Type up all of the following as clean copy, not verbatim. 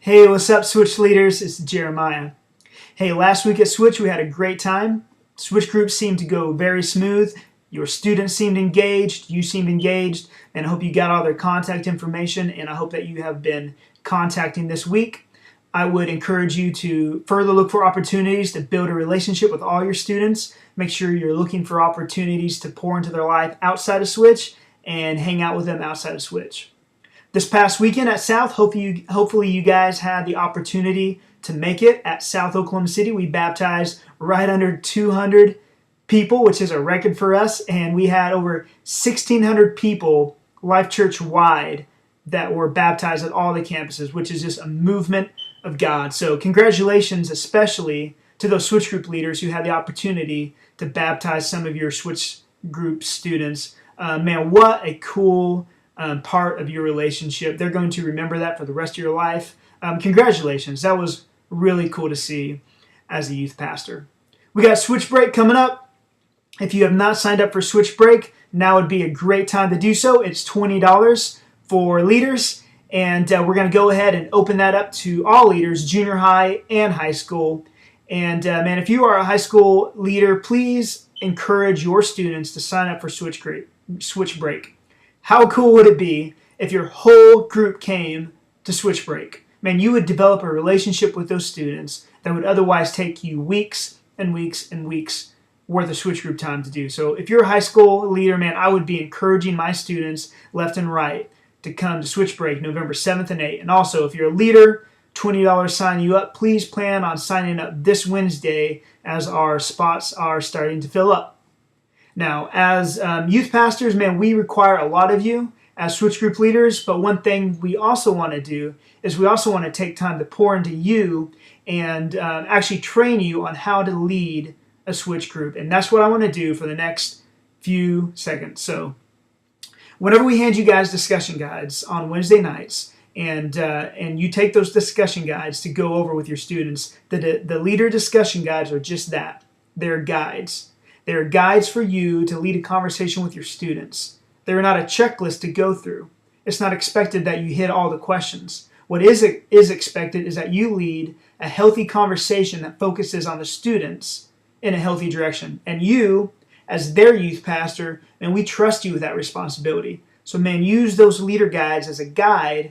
Hey, what's up, Switch leaders? It's Jeremiah. Hey, last week at Switch, we had a great time. Switch groups seemed to go very smooth. Your students seemed engaged. You seemed engaged. And I hope you got all their contact information. And I hope that you have been contacting this week. I would encourage you to further look for opportunities to build a relationship with all your students. Make sure you're looking for opportunities to pour into their life outside of Switch and hang out with them outside of Switch. This past weekend at South, hopefully you guys had the opportunity to make it at South Oklahoma City. We baptized right under 200 people, which is a record for us, and we had over 1,600 people Life Church wide that were baptized at all the campuses, which is just a movement of God. So congratulations especially to those Switch group leaders who had the opportunity to baptize some of your Switch group students. Man, what a cool part of your relationship. They're going to remember that for the rest of your life. Congratulations. That was really cool to see as a youth pastor. We got Switch Break coming up. If you have not signed up for Switch Break, now would be a great time to do so. It's $20 for leaders, and we're going to go ahead and open that up to all leaders, junior high and high school. And man, if you are a high school leader, please encourage your students to sign up for Switch Break. How cool would it be if your whole group came to Switch Break? Man, you would develop a relationship with those students that would otherwise take you weeks and weeks and weeks worth of Switch group time to do. So if you're a high school leader, man, I would be encouraging my students left and right to come to Switch Break November 7th and 8th. And also, if you're a leader, $20 sign you up. Please plan on signing up this Wednesday as our spots are starting to fill up. Now, as youth pastors, man, we require a lot of you as Switch group leaders, but one thing we also want to do is we also want to take time to pour into you and actually train you on how to lead a Switch group. And that's what I want to do for the next few seconds. So whenever we hand you guys discussion guides on Wednesday nights, and you take those discussion guides to go over with your students, the leader discussion guides are just that. They're guides. They are guides for you to lead a conversation with your students. They are not a checklist to go through. It's not expected that you hit all the questions. What is expected is that you lead a healthy conversation that focuses on the students in a healthy direction. And you, as their youth pastor, and we trust you with that responsibility. So man, use those leader guides as a guide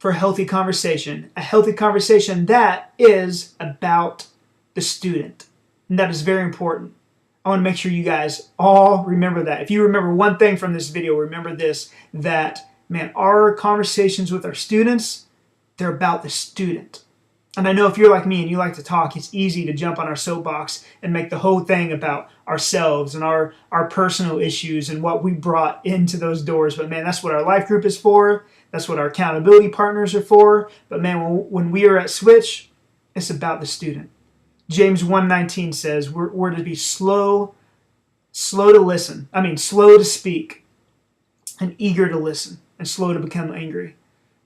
for a healthy conversation that is about the student. And that is very important. I want to make sure you guys all remember that. If you remember one thing from this video, remember this, that, man, our conversations with our students, they're about the student. And I know if you're like me and you like to talk, it's easy to jump on our soapbox and make the whole thing about ourselves and our personal issues and what we brought into those doors. But man, that's what our life group is for. That's what our accountability partners are for. But man, when we are at Switch, it's about the student. James 1:19 says we're to be slow to speak, and eager to listen, and slow to become angry.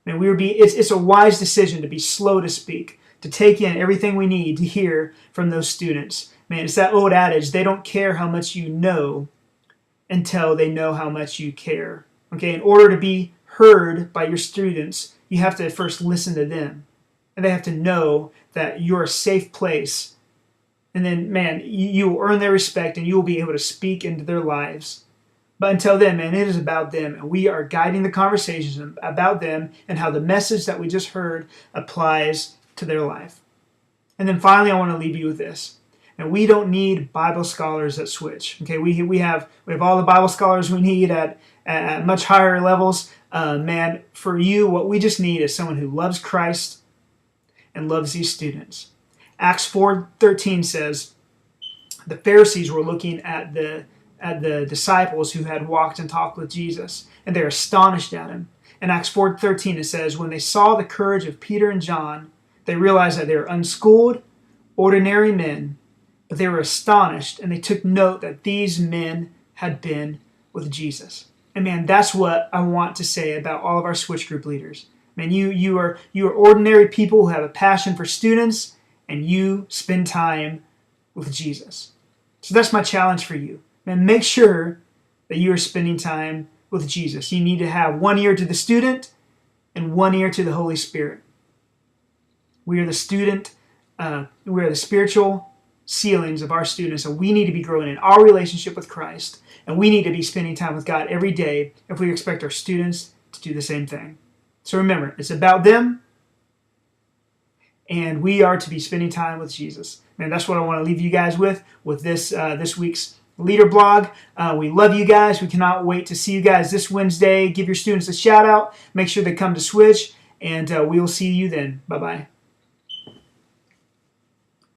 And it's a wise decision to be slow to speak, to take in everything we need to hear from those students. Man, it's that old adage, they don't care how much you know until they know how much you care. Okay, in order to be heard by your students, you have to first listen to them. And they have to know that you're a safe place. And then, man, you will earn their respect and you will be able to speak into their lives. But until then, man, it is about them. And we are guiding the conversation about them and how the message that we just heard applies to their life. And then finally, I want to leave you with this. And we don't need Bible scholars at Switch. Okay, we have all the Bible scholars we need at much higher levels. Man, for you, what we just need is someone who loves Christ and loves these students. Acts 4:13 says the Pharisees were looking at the disciples who had walked and talked with Jesus, and they're astonished at him. In Acts 4:13 it says, when they saw the courage of Peter and John, they realized that they were unschooled, ordinary men, but they were astonished, and they took note that these men had been with Jesus. And man, that's what I want to say about all of our Switch group leaders. Man, you are ordinary people who have a passion for students, and you spend time with Jesus. So that's my challenge for you. Man, make sure that you are spending time with Jesus. You need to have one ear to the student and one ear to the Holy Spirit. We are the student, we are the spiritual ceilings of our students, and we need to be growing in our relationship with Christ, and we need to be spending time with God every day if we expect our students to do the same thing. So remember, it's about them, and we are to be spending time with Jesus. Man, that's what I want to leave you guys with this this week's Leader Blog. We love you guys. We cannot wait to see you guys this Wednesday. Give your students a shout out. Make sure they come to Switch, and we will see you then. Bye-bye.